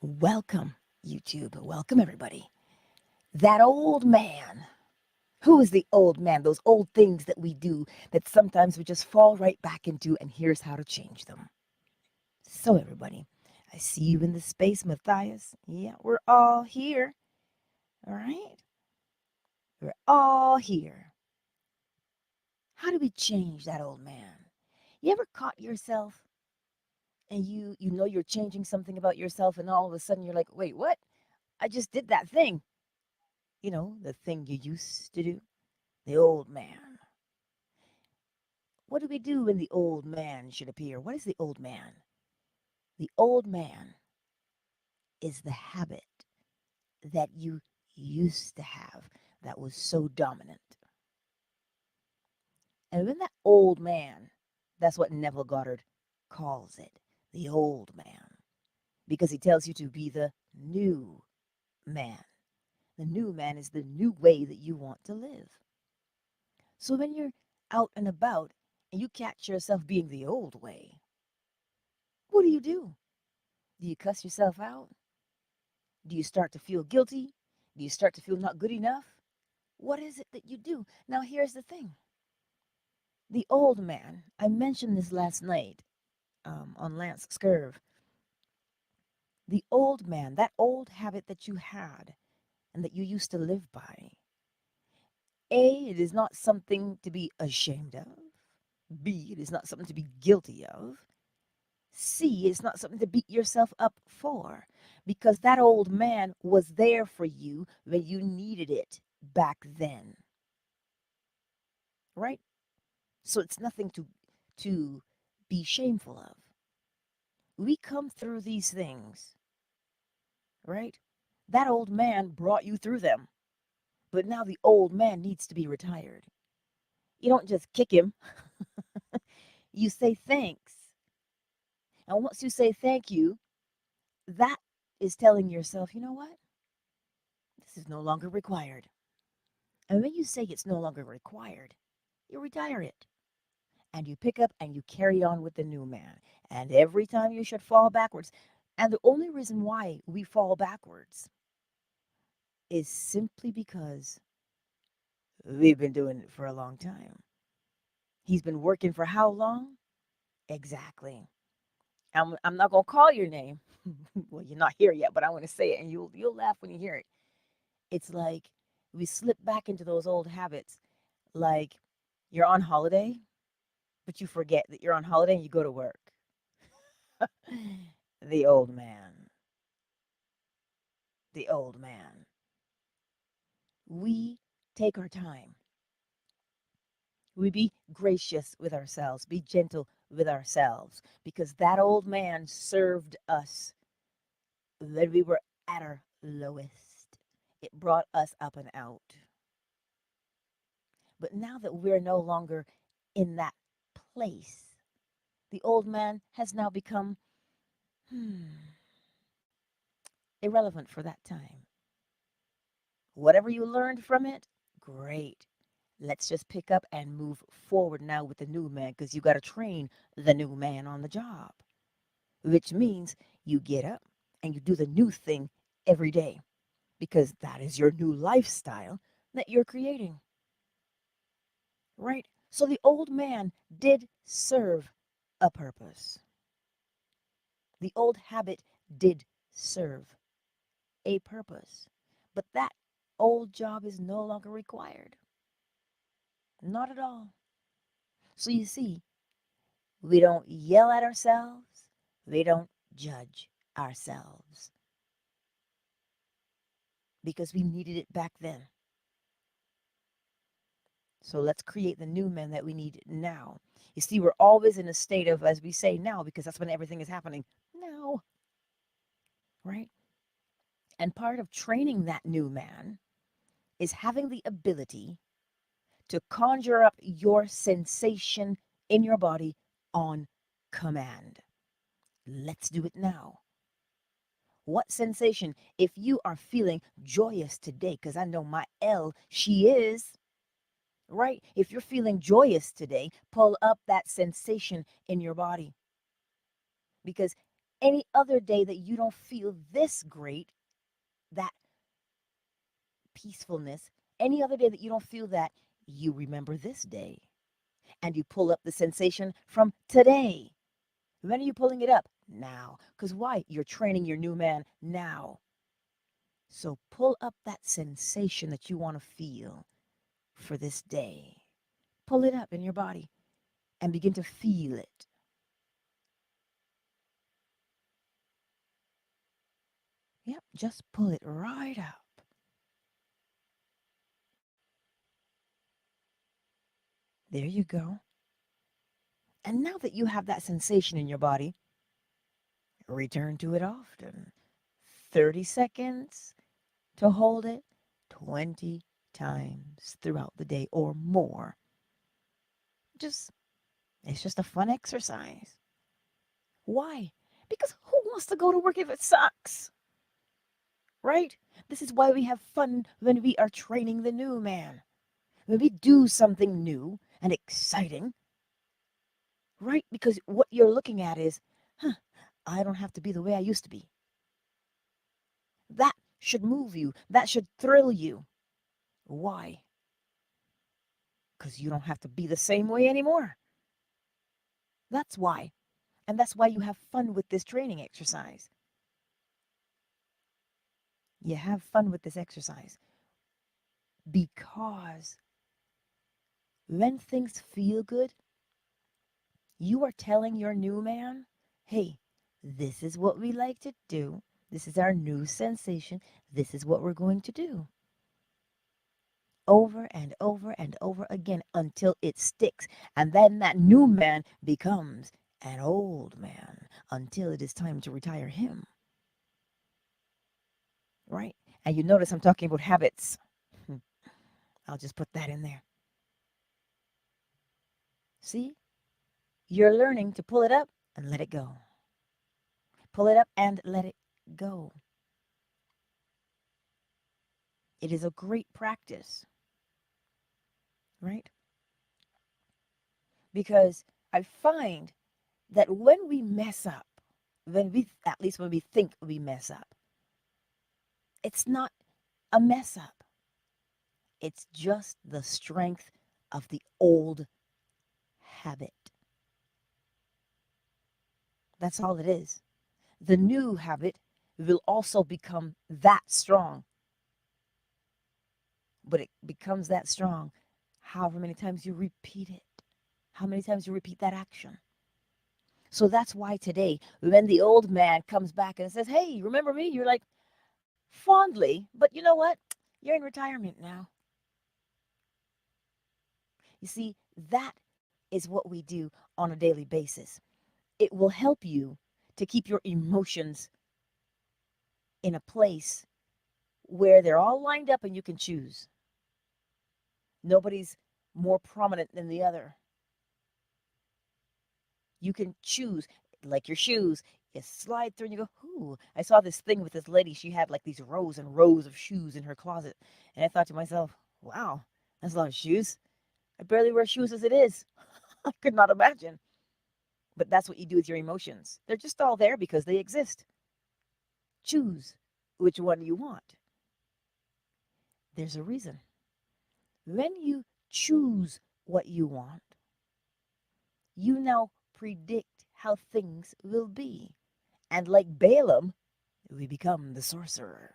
Welcome, YouTube. Welcome, everybody. That old man. Who is the old man? Those old things that we do that sometimes we just fall right back into, and here's how to change them. So, everybody, I see you in the space, Matthias. Yeah, we're all here. All right? We're all here. How do we change that old man? You ever caught yourself and you know you're changing something about yourself, and all of a sudden you're like, wait, what? I just did that thing. The thing you used to do. The old man. What do we do when the old man should appear? What is the old man? The old man is the habit that you used to have that was so dominant. And when that old man, that's what Neville Goddard calls it, the old man, because he tells you to be the new man. The new man is the new way that you want to live. So when you're out and about and you catch yourself being the old way, what do you do? Do you cuss yourself out? Do you start to feel guilty? Do you start to feel not good enough? What is it that you do? Now, here's the thing. The old man, I mentioned this last night on Lance Scurv. The old man, that old habit that you had and that you used to live by. A, it is not something to be ashamed of. B, it is not something to be guilty of. C, it's not something to beat yourself up for, because that old man was there for you when you needed it back then, right? So it's nothing to be shameful of. We come through these things, right? That old man brought you through them, but now the old man needs to be retired. You don't just kick him, you say thanks. And once you say thank you, that is telling yourself, you know what? This is no longer required. And when you say it's no longer required, you retire it. And you pick up and you carry on with the new man. And every time you should fall backwards. And the only reason why we fall backwards is simply because we've been doing it for a long time. He's been working for how long? Exactly. I'm not gonna call your name. Well, you're not here yet, but I want to say it, and you'll laugh when you hear it. It's like we slip back into those old habits. Like you're on holiday, but you forget that you're on holiday and you go to work. The old man. The old man. We take our time. We be gracious with ourselves, be gentle with ourselves, because that old man served us when we were at our lowest. It brought us up and out. But now that we're no longer in that place, the old man has now become irrelevant for that time. Whatever you learned from it, great. Let's just pick up and move forward now with the new man, because you got to train the new man on the job, which means you get up and you do the new thing every day, because that is your new lifestyle that you're creating, right? So the old man did serve a purpose. The old habit did serve a purpose, but that old job is no longer required. Not at all. So you see, we don't yell at ourselves. We don't judge ourselves because we needed it back then. So let's create the new men that we need now. You see, we're always in a state of, as we say now, because that's when everything is happening now, right? And part of training that new man is having the ability to conjure up your sensation in your body on command. Let's do it now. What sensation? If you are feeling joyous today, because I know my L, she is, right? If you're feeling joyous today, pull up that sensation in your body. Because Any other day that you don't feel this great, that peacefulness, any other day that you don't feel that, you remember this day and you pull up the sensation from today. When are you pulling it up? Now. Because why? You're training your new man now. So pull up that sensation that you want to feel for this day. Pull it up in your body and begin to feel it. Yep, just pull it right up. There you go. And now that you have that sensation in your body, return to it often. 30 seconds to hold it, 20 times throughout the day or more. Just It's just a fun exercise. Why? Because who wants to go to work if it sucks? Right? This is why we have fun when we are training the new man. When we do something new and exciting, right? Because what you're looking at is, huh, I don't have to be the way I used to be. That should move you. That should thrill you. Why? Because you don't have to be the same way anymore. That's why. And that's why you have fun with this training exercise. You have fun with this exercise because when things feel good, you are telling your new man, hey, this is what we like to do. This is our new sensation. This is what we're going to do. Over and over and over again until it sticks. And then that new man becomes an old man until it is time to retire him. Right? And you notice I'm talking about habits. I'll just put that in there. See? You're learning to pull it up and let it go. Pull it up and let it go. It is a great practice, right? Because I find that when we mess up, at least when we think we mess up, it's not a mess up. It's just the strength of the old habit. That's all it is. The new habit will also become that strong, but it becomes that strong however many times you repeat it, how many times you repeat that action. So that's why today, when the old man comes back and says, hey, remember me? You're like, fondly, but you know what? You're in retirement now. You see, that is what we do on a daily basis. It will help you to keep your emotions in a place where they're all lined up and you can choose. Nobody's more prominent than the other. You can choose, like your shoes. You slide through and you go, ooh. I saw this thing with this lady. She had like these rows and rows of shoes in her closet. And I thought to myself, wow, that's a lot of shoes. I barely wear shoes as it is. I could not imagine. But that's what you do with your emotions. They're just all there because they exist. Choose which one you want. There's a reason. When you choose what you want, you now predict how things will be. And like Balaam, we become the sorcerer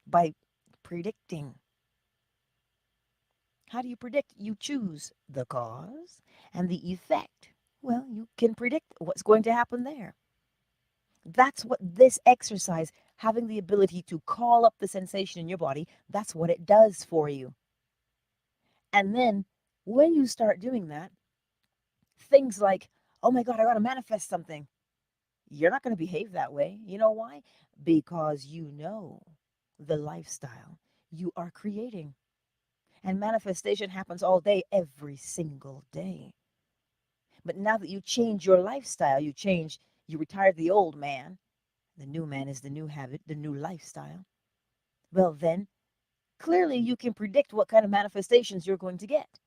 by predicting. How do you predict? You choose the cause and the effect. Well, you can predict what's going to happen there. That's what this exercise, having the ability to call up the sensation in your body, that's what it does for you. And then when you start doing that, things like, oh my God, I got to manifest something. You're not going to behave that way. You know why? Because you know the lifestyle you are creating. And manifestation happens all day, every single day. But now that you change your lifestyle, you retired the old man. The new man is the new habit, the new lifestyle. Well, then, clearly you can predict what kind of manifestations you're going to get.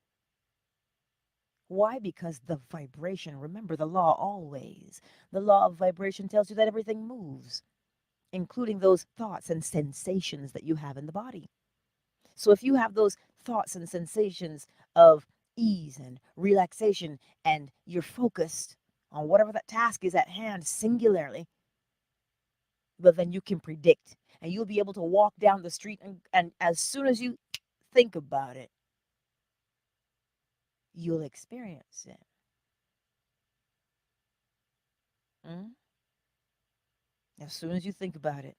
Why? Because the vibration, remember the law always. The law of vibration tells you that everything moves, including those thoughts and sensations that you have in the body. So if you have those thoughts and sensations of ease and relaxation, and you're focused on whatever that task is at hand singularly, well, then you can predict and you'll be able to walk down the street, and as soon as you think about it, you'll experience it. Mm? As soon as you think about it.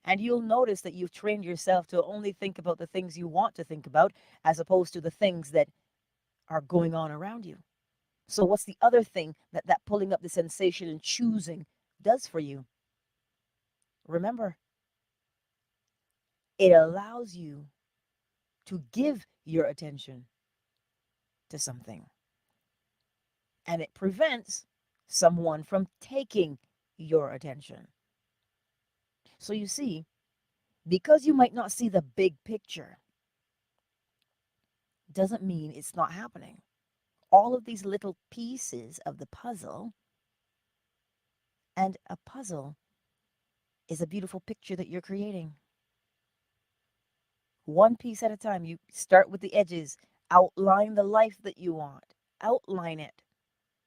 And you'll notice that you've trained yourself to only think about the things you want to think about as opposed to the things that are going on around you. So, what's the other thing that pulling up the sensation and choosing does for you? Remember, it allows you to give your attention to something, and it prevents someone from taking your attention. So, you see, because you might not see the big picture, doesn't mean it's not happening. All of these little pieces of the puzzle, and a puzzle is a beautiful picture that you're creating. One piece at a time. You start with the edges, outline the life that you want, outline it.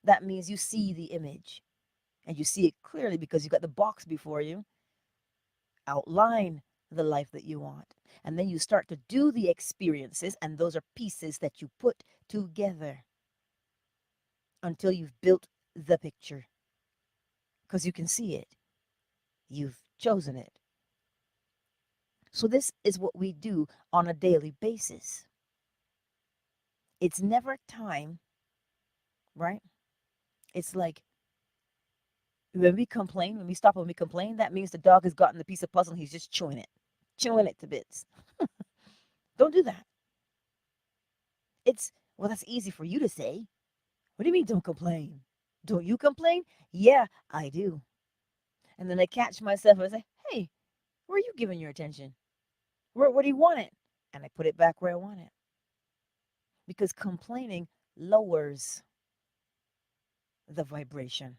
That means you see the image and you see it clearly because you've got the box before you. Outline the life that you want. And then you start to do the experiences, and those are pieces that you put together until you've built the picture because you can see it. You've chosen it. So, this is what we do on a daily basis. It's never time, right? It's like when we complain, when we stop and we complain, that means the dog has gotten the piece of puzzle and he's just chewing it to bits. Don't do that. Well, that's easy for you to say. What do you mean, don't complain? Don't you complain? Yeah, I do. And then I catch myself and I say, hey, where are you giving your attention? Where do you want it? And I put it back where I want it. Because complaining lowers the vibration.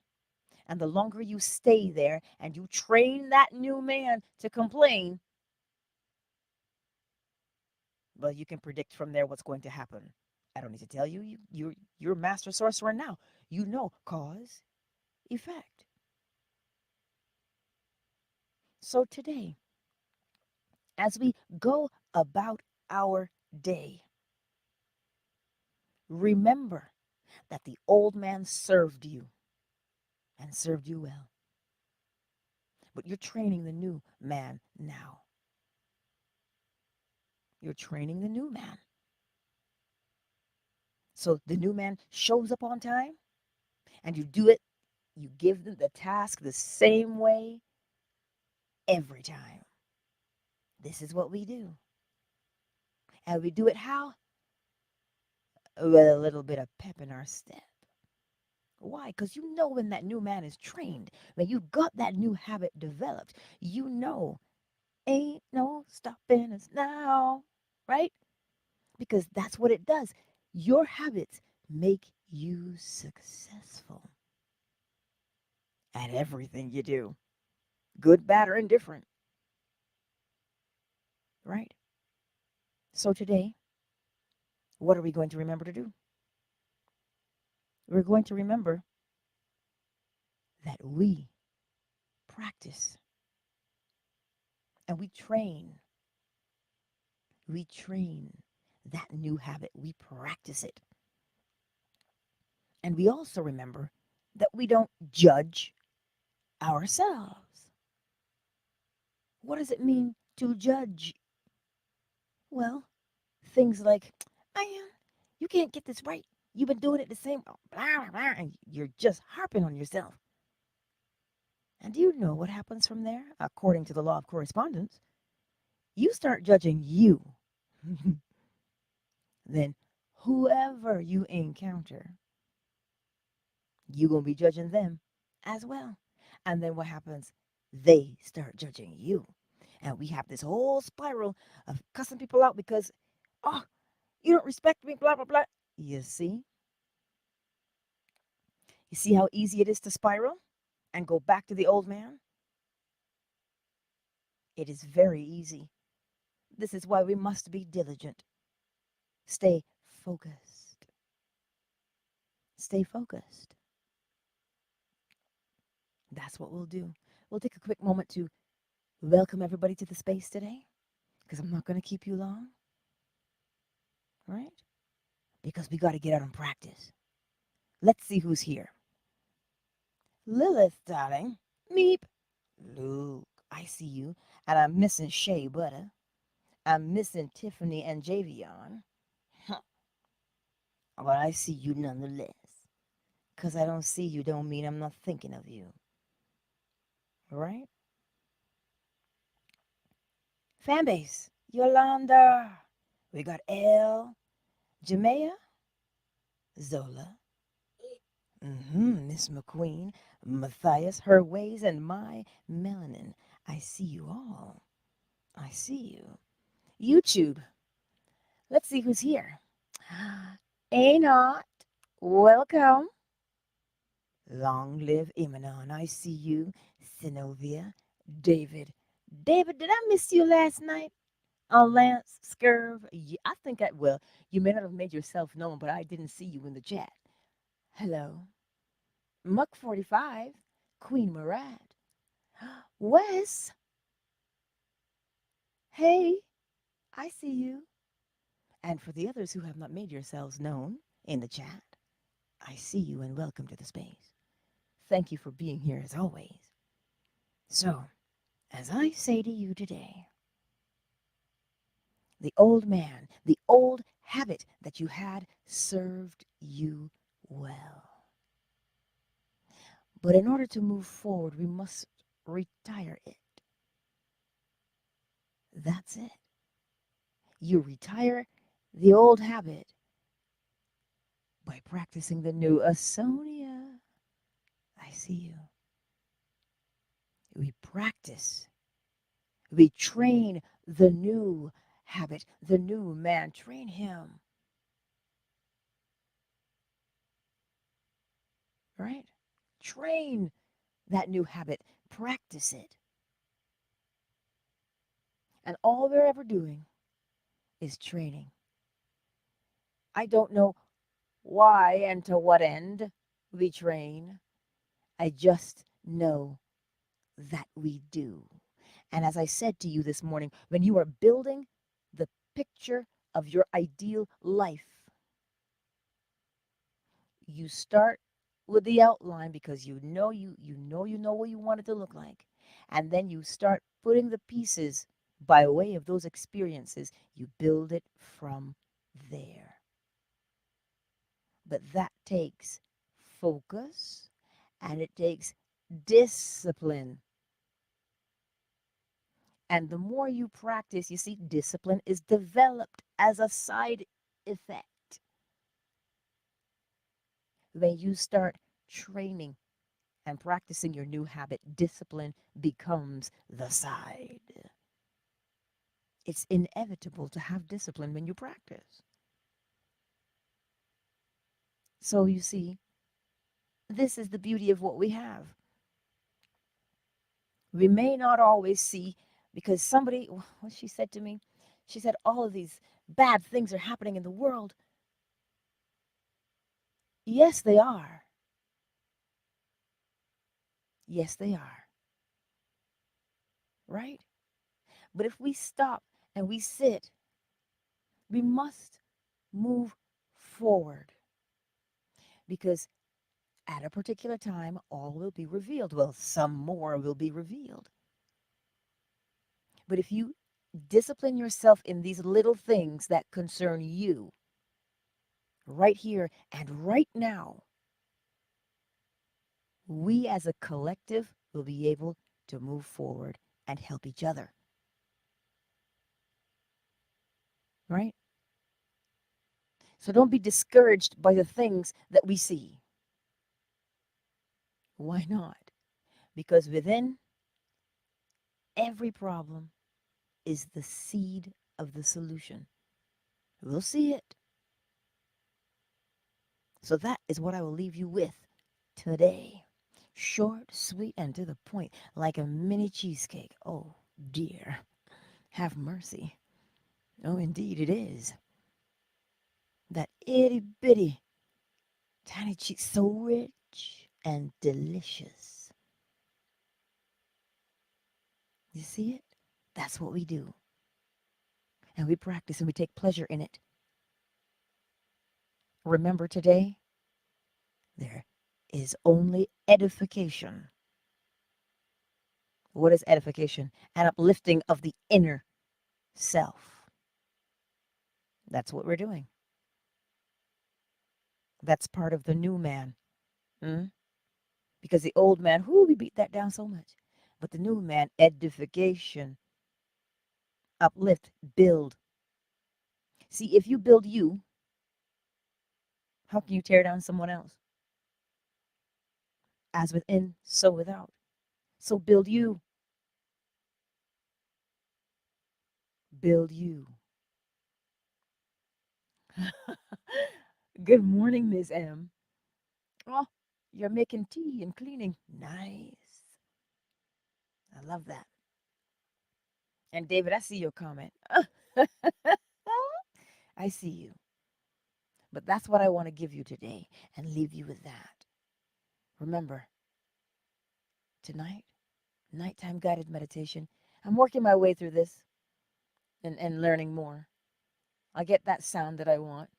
And the longer you stay there and you train that new man to complain, well, you can predict from there what's going to happen. I don't need to tell you. You're a master sorcerer now. You know cause, effect. So today, as we go about our day, remember that the old man served you and served you well. But you're training the new man now. You're training the new man. So the new man shows up on time and you do it, you give them the task the same way every time. This is what we do. And we do it how? With a little bit of pep in our step. Why? Because you know when that new man is trained, when you got that new habit developed, you know, ain't no stopping us now, right? Because that's what it does. Your habits make you successful at everything you do, good, bad, or indifferent, right? So today, what are we going to remember to do? We're going to remember that we practice and we train that new habit, we practice it. And we also remember that we don't judge ourselves. What does it mean to judge? Well, things like, man, you can't get this right. You've been doing it the same, blah, blah, blah, and you're just harping on yourself. And do you know what happens from there? According to the law of correspondence, you start judging you. Then whoever you encounter, you're going to be judging them as well. And then what happens? They start judging you. And we have this whole spiral of cussing people out because, oh, you don't respect me, blah, blah, blah. You see? You see how easy it is to spiral and go back to the old man? It is very easy. This is why we must be diligent. Stay focused. Stay focused. That's what we'll do. We'll take a quick moment to welcome everybody to the space today, because I'm not going to keep you long, right? Because we got to get out and practice. Let's see who's here. Lilith, darling. Meep. Luke, I see you. And I'm missing Shea Butter. I'm missing Tiffany and Javion. But I see you nonetheless. Because I don't see you don't mean I'm not thinking of you. Right? Fanbase. Yolanda. We got Elle. Jamea. Zola. Miss McQueen. Matthias. Her ways and my melanin. I see you all. I see you. YouTube. Let's see who's here. Anot. Welcome. Long live Imanon. I see you. Sinovia. David. David, did I miss you last night? Lance, Scurv. I think well, you may not have made yourself known, but I didn't see you in the chat. Hello. Muck 45. Queen Murad. Wes. Hey, I see you. And for the others who have not made yourselves known in the chat, I see you and welcome to the space. Thank you for being here as always. So, as I say to you today, the old man, the old habit that you had served you well. But in order to move forward, we must retire it. That's it. You retire the old habit by practicing the new. Asonia, I see you. We practice. We train the new habit, the new man. Train him. Right? Train that new habit. Practice it. And all we're ever doing is training. I don't know why and to what end we train. I just know that we do. And as I said to you this morning, when you are building the picture of your ideal life, you start with the outline because you know what you want it to look like. And then you start putting the pieces by way of those experiences. You build it from there. But that takes focus and it takes discipline. And the more you practice, you see, discipline is developed as a side effect. When you start training and practicing your new habit, discipline becomes the side. It's inevitable to have discipline when you practice. So you see, this is the beauty of what we have. We may not always see, because somebody, what she said to me, she said, all of these bad things are happening in the world. Yes, they are. Yes, they are. Right? But if we stop and we sit, we must move forward. Because at a particular time, all will be revealed. Well, some more will be revealed. But if you discipline yourself in these little things that concern you, right here and right now, we as a collective will be able to move forward and help each other. Right? So don't be discouraged by the things that we see. Why not? Because within every problem is the seed of the solution. We'll see it. So that is what I will leave you with today. Short, sweet, and to the point, like a mini cheesecake. Oh, dear. Have mercy. Oh, indeed it is. That itty bitty tiny cheese, so rich and delicious. You see it? That's what we do. And we practice and we take pleasure in it. Remember today, there is only edification. What is edification? An uplifting of the inner self. That's what we're doing. That's part of the new man. Hmm? Because the old man, whoo, we beat that down so much. But the new man, edification, uplift, build. See, if you build you, how can you tear down someone else? As within, so without. So build you. Build you. Good morning, Miss M. Oh, you're making tea and cleaning. Nice. I love that. And David, I see your comment. I see you. But that's what I want to give you today and leave you with that. Remember, tonight, nighttime guided meditation. I'm working my way through this and learning more. I get that sound that I want.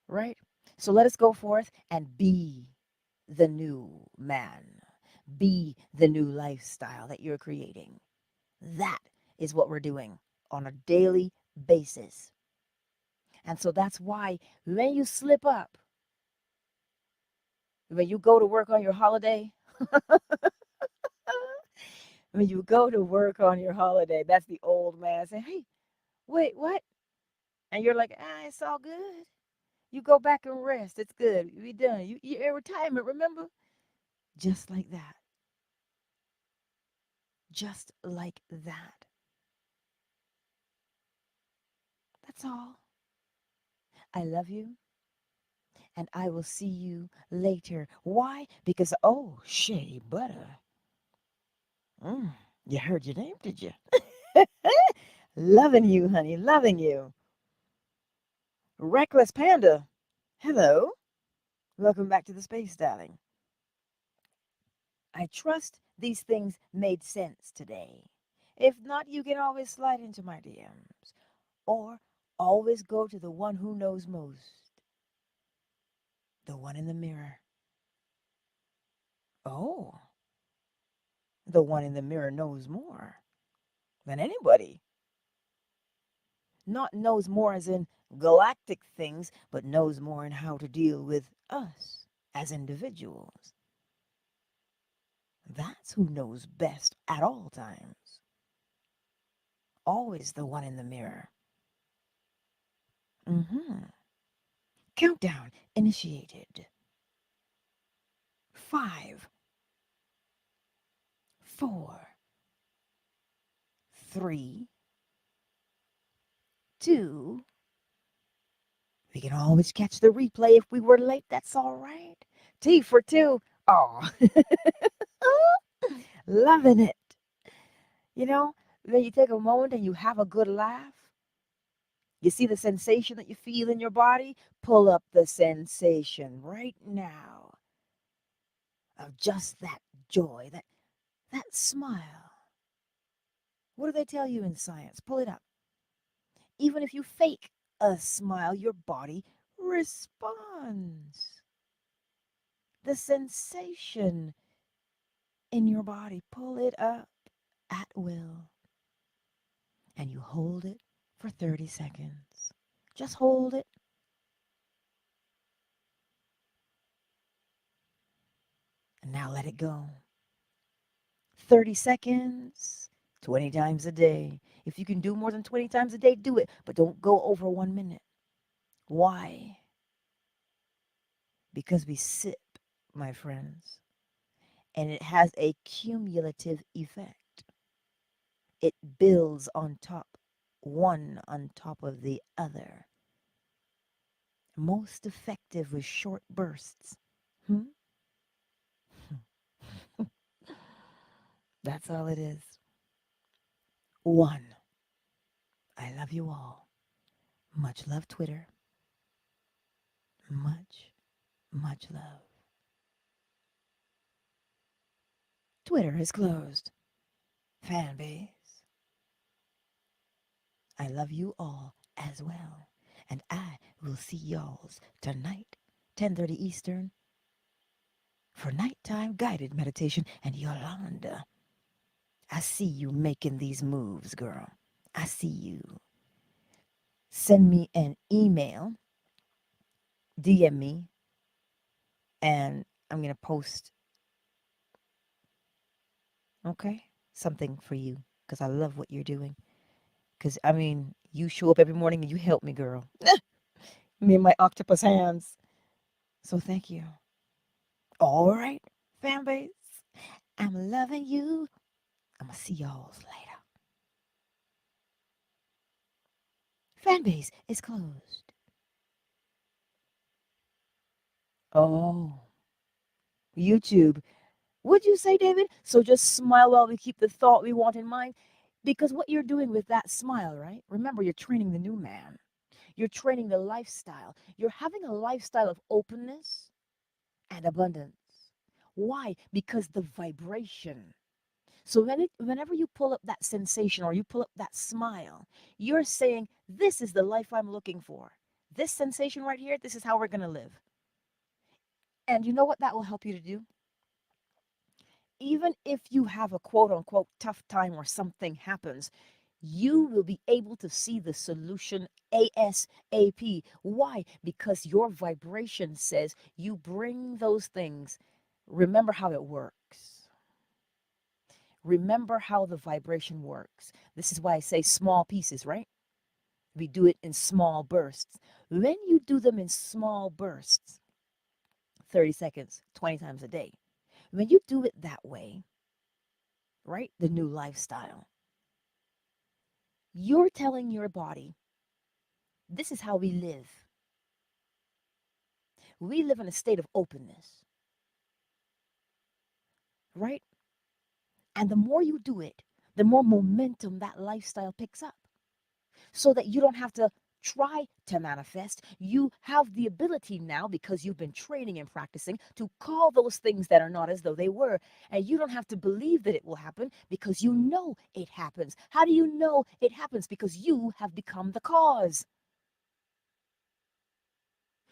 Right? So let us go forth and be the new man. Be the new lifestyle that you're creating. That is what we're doing on a daily basis. And so that's why when you slip up, when you go to work on your holiday, when you go to work on your holiday, that's the old man saying, hey, wait, what? And you're like, it's all good. You go back and rest. It's good. We done. You're in retirement, remember? Just like that. Just like that. That's all. I love you, and I will see you later. Why? Because, oh, shea butter. Mm, you heard your name, did you? Loving you, honey. Loving you. Reckless Panda. Hello. Welcome back to the space, darling. I trust these things made sense today. If not, you can always slide into my DMs. Or always go to the one who knows most, the one in the mirror. Oh, the one in the mirror knows more than anybody. Not knows more as in galactic things, but knows more in how to deal with us as individuals. That's who knows best at all times. Always the one in the mirror. Mm-hmm. Countdown initiated. 5, 4, 3, 2. We can always catch the replay if we were late. That's all right. T for 2. Oh, loving it. You know, when you take a moment and you have a good laugh, you see the sensation that you feel in your body? Pull up the sensation right now of just that joy, that smile. What do they tell you in science? Pull it up. Even if you fake a smile, your body responds. The sensation in your body, pull it up at will. And you hold it for 30 seconds. Just hold it. And now let it go. 30 seconds, 20 times a day. If you can do more than 20 times a day, do it. But don't go over 1 minute. Why? Because we sip, my friends. And it has a cumulative effect. It builds on top, one on top of the other. most effective with short bursts. Hmm? That's all it is. One. I love you all. Much love, Twitter. Much, much love. Twitter is closed. Fan base. I love you all as well. And I will see y'alls tonight, 10:30 Eastern, for nighttime guided meditation. And Yolanda, I see you making these moves, girl. I see you. Send me an email, DM me, and I'm going to post, okay, something for you because I love what you're doing. Because, I mean, you show up every morning and you help me, girl. Me and my octopus hands. So thank you. All right, fan base. I'm loving you. I'm going to see y'all later. Fan base is closed. Oh, YouTube. Would you say, David? So just smile while we keep the thought we want in mind. Because what you're doing with that smile, right? Remember, you're training the new man. You're training the lifestyle. You're having a lifestyle of openness and abundance. Why? Because the vibration. So whenever you pull up that sensation or you pull up that smile, you're saying, this is the life I'm looking for. This sensation right here, this is how we're going to live. And you know what that will help you to do? Even if you have a quote unquote tough time or something happens, you will be able to see the solution ASAP. Why? Because your vibration says you bring those things. Remember how it works. Remember how the vibration works. This is why I say small pieces, right? We do it in small bursts. When you do them in small bursts, 30 seconds, 20 times a day, when you do it that way, right? The new lifestyle, you're telling your body, this is how we live. We live in a state of openness, right? And the more you do it, the more momentum that lifestyle picks up. So that you don't have to try to manifest. You have the ability now, because you've been training and practicing, to call those things that are not as though they were. And you don't have to believe that it will happen, because you know it happens. How do you know it happens? Because you have become the cause.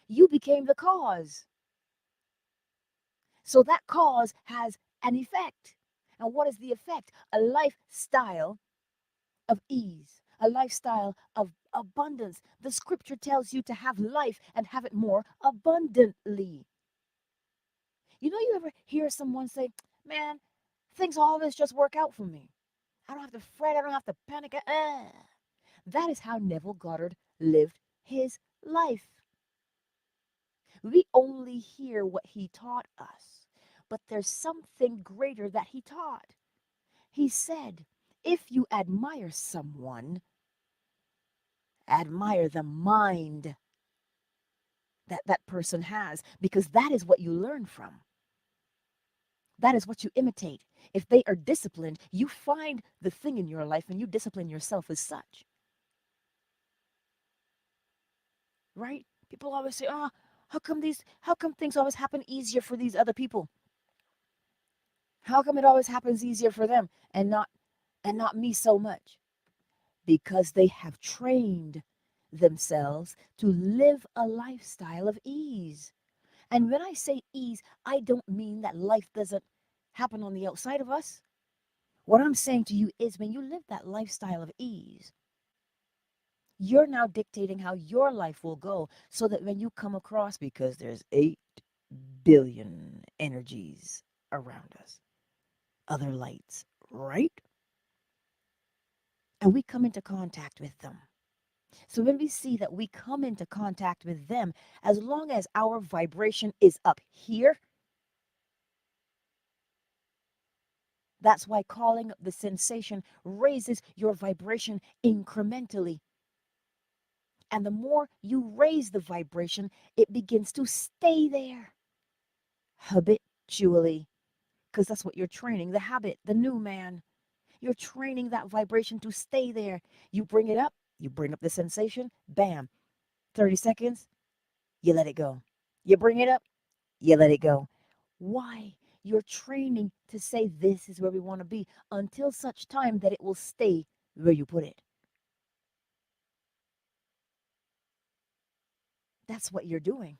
You became the cause. So that cause has an effect. And what is the effect? A lifestyle of ease, a lifestyle of abundance. The scripture tells you to have life and have it more abundantly. You know, you ever hear someone say, man, things always just work out for me. I don't have to fret, I don't have to panic. That is how Neville Goddard lived his life. We only hear what he taught us, but there's something greater that he taught. He said, if you admire someone, admire the mind that that person has, because that is what you learn from. That is what you imitate. If they are disciplined, you find the thing in your life and you discipline yourself as such. Right? People always say, oh, how come things always happen easier for these other people? How come it always happens easier for them and not me so much? Because they have trained themselves to live a lifestyle of ease. And when I say ease, I don't mean that life doesn't happen on the outside of us. What I'm saying to you is, when you live that lifestyle of ease, you're now dictating how your life will go, so that when you come across, because there's 8 billion energies around us, other lights, right? And we come into contact with them. So when we see that we come into contact with them, as long as our vibration is up here, that's why calling the sensation raises your vibration incrementally. And the more you raise the vibration, it begins to stay there habitually, because that's what you're training, the habit, the new man. You're training that vibration to stay there. You bring it up, you bring up the sensation, bam, 30 seconds, you let it go. You bring it up, you let it go. Why? You're training to say this is where we want to be until such time that it will stay where you put it. That's what you're doing.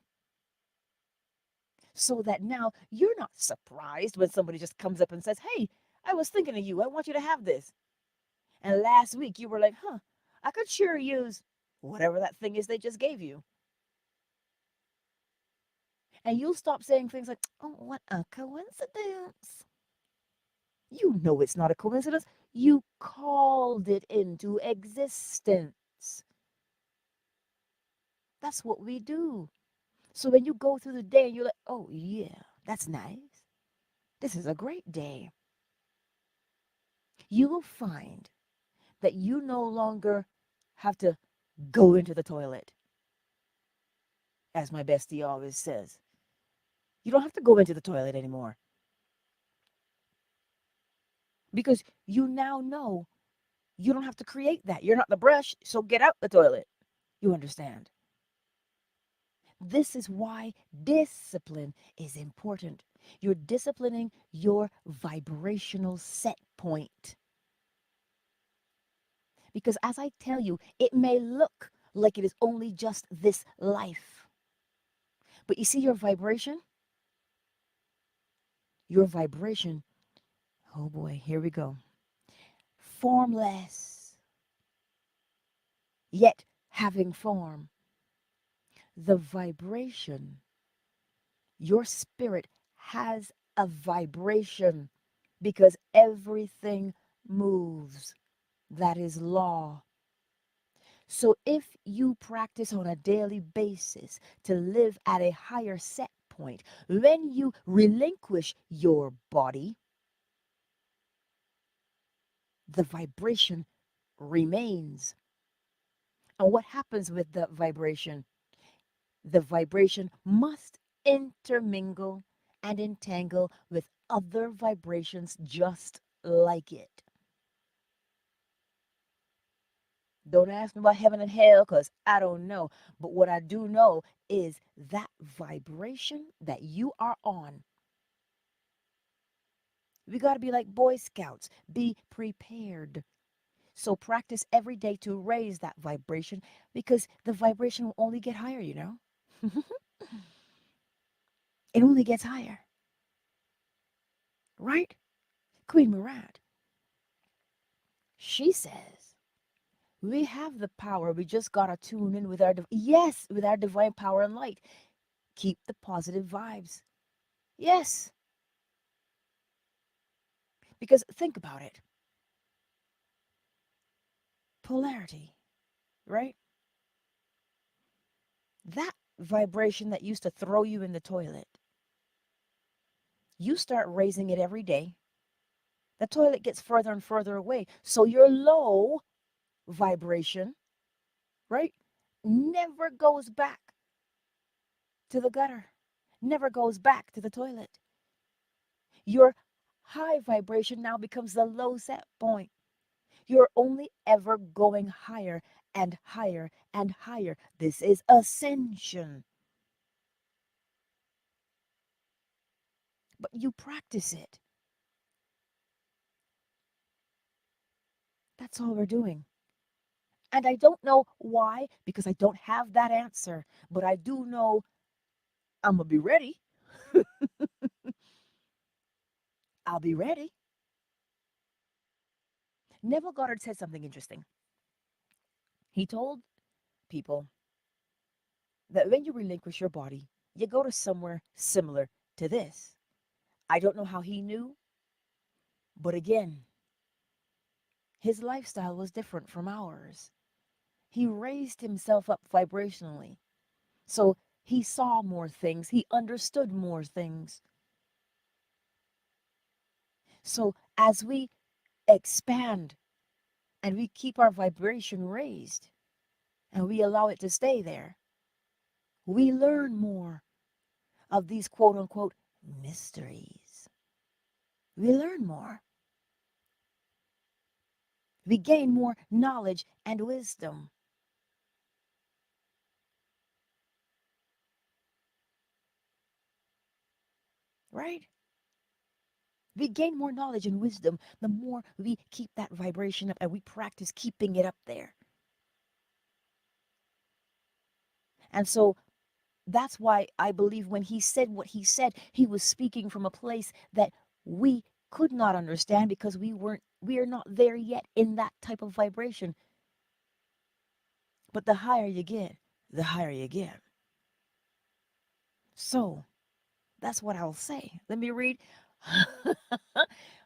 So that now you're not surprised when somebody just comes up and says, "Hey, I was thinking of you. I want you to have this." And last week you were like, "Huh, I could sure use whatever that thing is they just gave you." And you'll stop saying things like, "Oh, what a coincidence." You know it's not a coincidence. You called it into existence. That's what we do. So when you go through the day and you're like, "Oh, yeah, that's nice. This is a great day." You will find that you no longer have to go into the toilet, as my bestie always says. You don't have to go into the toilet anymore because you now know you don't have to create that. You're not the brush, so get out the toilet. You understand? This is why discipline is important. You're disciplining your vibrational set point. Because as I tell you, it may look like it is only just this life. But you see your vibration, oh boy, here we go. Formless, yet having form. The vibration, your spirit has a vibration because everything moves. That is law. So if you practice on a daily basis to live at a higher set point, when you relinquish your body, the vibration remains. And what happens with the vibration? The vibration must intermingle and entangle with other vibrations just like it. Don't ask me about heaven and hell because I don't know. But what I do know is that vibration that you are on. We got to be like Boy Scouts, be prepared. So practice every day to raise that vibration because the vibration will only get higher, you know? It only gets higher, right? Queen Murad, she says, we have the power. We just got to tune in with yes, with our divine power and light. Keep the positive vibes. Yes, because think about it. Polarity, right? That vibration that used to throw you in the toilet, you start raising it every day. The toilet gets further and further away. So your low vibration, right, never goes back to the gutter, never goes back to the toilet. Your high vibration now becomes the low set point. You're only ever going higher and higher and higher. This is ascension. But you practice it. That's all we're doing. And I don't know why, because I don't have that answer. But I do know I'm going to be ready. I'll be ready. Neville Goddard said something interesting. He told people that when you relinquish your body, you go to somewhere similar to this. I don't know how he knew, but again, his lifestyle was different from ours. He raised himself up vibrationally. So he saw more things, he understood more things. So as we expand and we keep our vibration raised, and we allow it to stay there, we learn more of these quote unquote mysteries. We learn more. We gain more knowledge and wisdom, right? We gain more knowledge and wisdom the more we keep that vibration up and we practice keeping it up there. And so that's why I believe when he said what he said, he was speaking from a place that we could not understand because we are not there yet in that type of vibration. But the higher you get, the higher you get. So that's what I'll say. Let me read.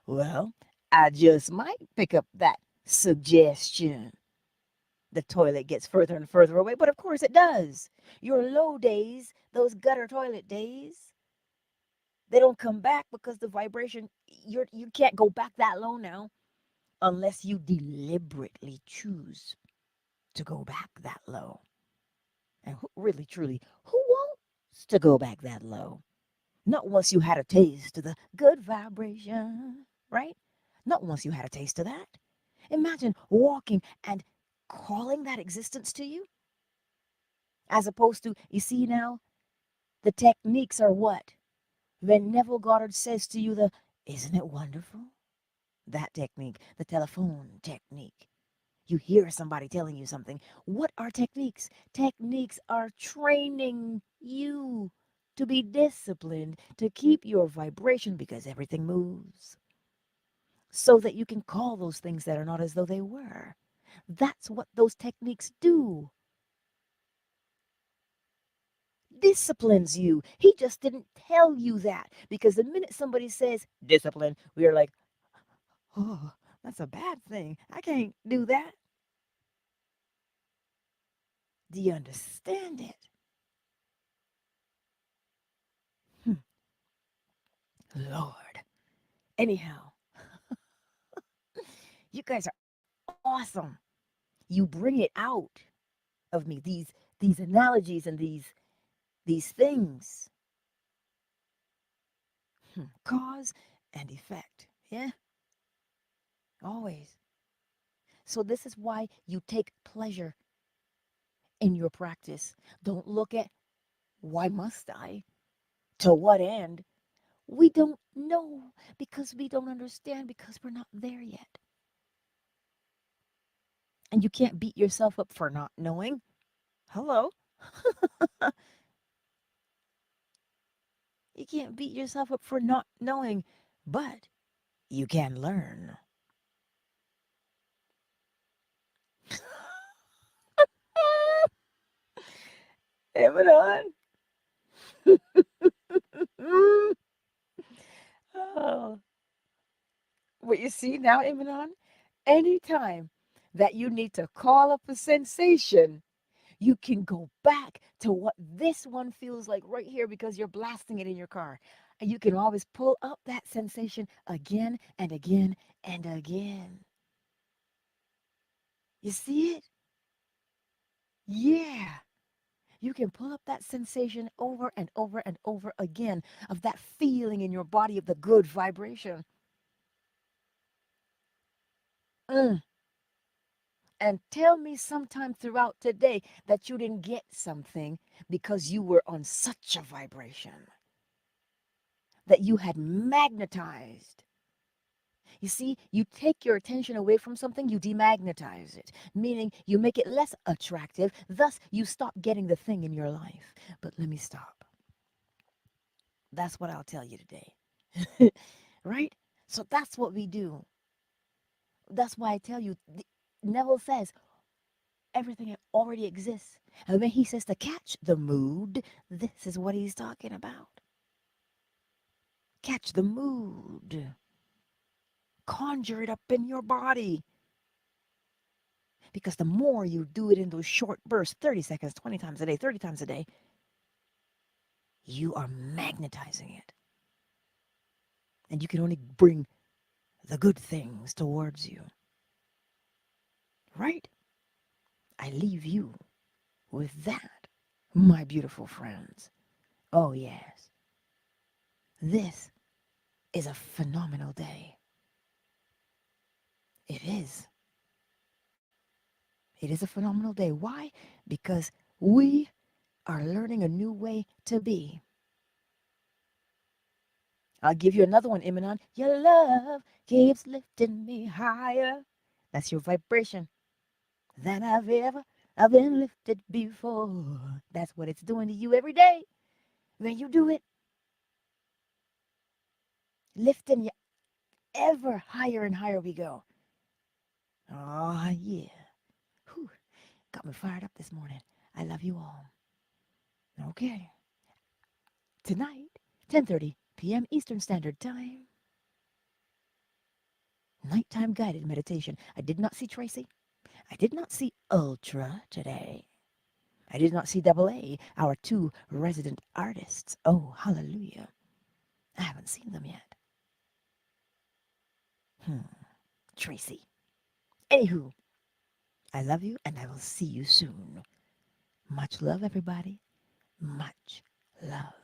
Well, I just might pick up that suggestion. The toilet gets further and further away, but of course it does. Your low days, those gutter toilet days, they don't come back because the vibration, you can't go back that low now unless you deliberately choose to go back that low. And really, truly, who wants to go back that low? Not once you had a taste of the good vibration, right? Not once you had a taste of that. Imagine walking and calling that existence to you, as opposed to, you see now, the techniques are what? When Neville Goddard says to you, isn't it wonderful? That technique, the telephone technique. You hear somebody telling you something. What are techniques? Techniques are training you to be disciplined, to keep your vibration because everything moves, so that you can call those things that are not as though they were. That's what those techniques do. Disciplines you. He just didn't tell you that because the minute somebody says discipline, we are like, oh, that's a bad thing. I can't do that. Do you understand it? Hmm. Lord. Anyhow, you guys are awesome. You bring it out of me, these analogies and these things. Cause and effect. Yeah, always. So this is why you take pleasure in your practice. Don't look at why must I? To what end? We don't know because we don't understand because we're not there yet. And you can't beat yourself up for not knowing. Hello? You can't beat yourself up for not knowing, but you can learn. Eminem. Oh, what you see now, Eminem? Anytime that you need to call up a sensation, you can go back to what this one feels like right here because you're blasting it in your car. And you can always pull up that sensation again and again and again. You see it? Yeah. You can pull up that sensation over and over and over again of that feeling in your body of the good vibration. Mm. And tell me sometime throughout today that you didn't get something because you were on such a vibration that you had magnetized. You see, you take your attention away from something, you demagnetize it, meaning you make it less attractive. Thus, you stop getting the thing in your life. But let me stop. That's what I'll tell you today. Right? So that's what we do. That's why I tell you, Neville says everything already exists. And when he says to catch the mood, this is what he's talking about. Catch the mood. Conjure it up in your body. Because the more you do it in those short bursts, 30 seconds, 20 times a day, 30 times a day, you are magnetizing it. And you can only bring the good things towards you. Right? I leave you with that, my beautiful friends, oh yes, this is a phenomenal day. It is. It is a phenomenal day. Why? Because we are learning a new way to be. I'll give you another one, Eminon. Your love keeps lifting me higher. That's your vibration than I've been lifted before. That's what it's doing to you every day. When you do it, lifting you ever higher and higher we go. Oh yeah. Whew. Got me fired up this morning. I love you all. Okay. Tonight, 10:30 p.m. Eastern Standard Time. Nighttime guided meditation. I did not see Tracy. I did not see Ultra today. I did not see Double A, our two resident artists. Oh, hallelujah. I haven't seen them yet. Tracy. Anywho, I love you and I will see you soon. Much love, everybody. Much love.